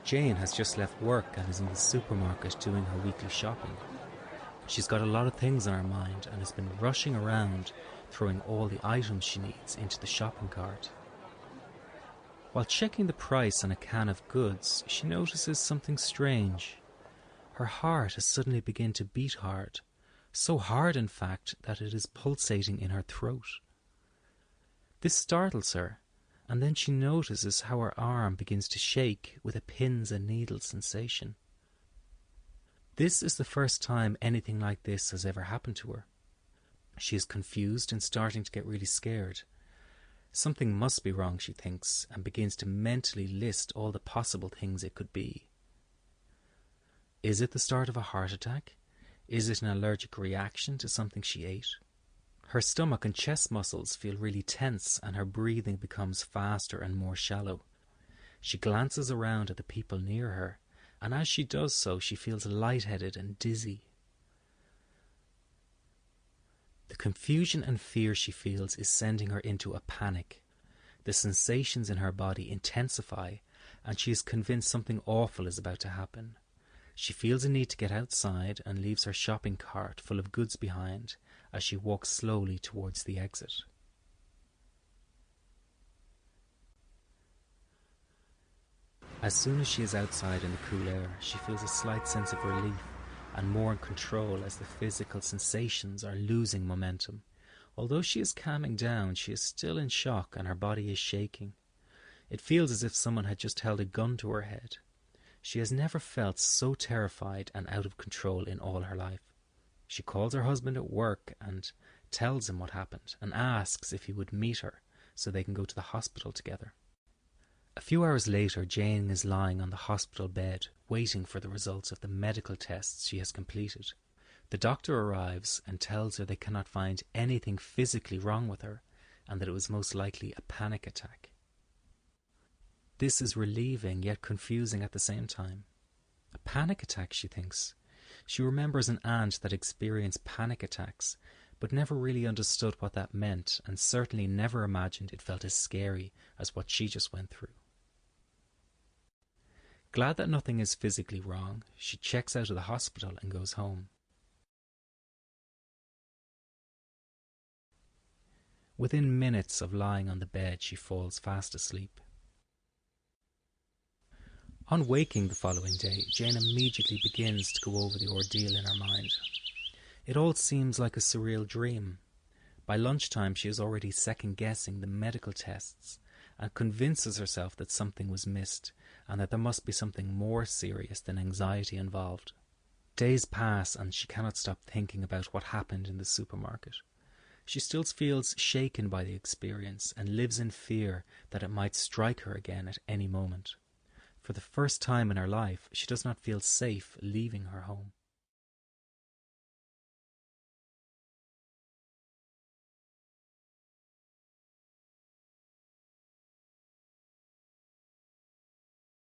Jane has just left work and is in the supermarket doing her weekly shopping. She's got a lot of things on her mind and has been rushing around, throwing all the items she needs into the shopping cart. While checking the price on a can of goods, she notices something strange. Her heart has suddenly begun to beat hard, so hard in fact that it is pulsating in her throat. This startles her, and then she notices how her arm begins to shake with a pins and needles sensation. This is the first time anything like this has ever happened to her. She is confused and starting to get really scared. Something must be wrong, she thinks, and begins to mentally list all the possible things it could be. Is it the start of a heart attack? Is it an allergic reaction to something she ate? Her stomach and chest muscles feel really tense and her breathing becomes faster and more shallow. She glances around at the people near her, and as she does so, she feels lightheaded and dizzy. The confusion and fear she feels is sending her into a panic. The sensations in her body intensify, and she is convinced something awful is about to happen. She feels a need to get outside and leaves her shopping cart full of goods behind as she walks slowly towards the exit. As soon as she is outside in the cool air, she feels a slight sense of relief and more in control as the physical sensations are losing momentum. Although she is calming down, she is still in shock and her body is shaking. It feels as if someone had just held a gun to her head. She has never felt so terrified and out of control in all her life. She calls her husband at work and tells him what happened and asks if he would meet her so they can go to the hospital together. A few hours later, Jane is lying on the hospital bed, waiting for the results of the medical tests she has completed. The doctor arrives and tells her they cannot find anything physically wrong with her, and that it was most likely a panic attack. This is relieving yet confusing at the same time. A panic attack, she thinks. She remembers an aunt that experienced panic attacks, but never really understood what that meant, and certainly never imagined it felt as scary as what she just went through. Glad that nothing is physically wrong, she checks out of the hospital and goes home. Within minutes of lying on the bed, she falls fast asleep. On waking the following day, Jane immediately begins to go over the ordeal in her mind. It all seems like a surreal dream. By lunchtime, she is already second-guessing the medical tests and convinces herself that something was missed and that there must be something more serious than anxiety involved. Days pass and she cannot stop thinking about what happened in the supermarket. She still feels shaken by the experience and lives in fear that it might strike her again at any moment. For the first time in her life, she does not feel safe leaving her home.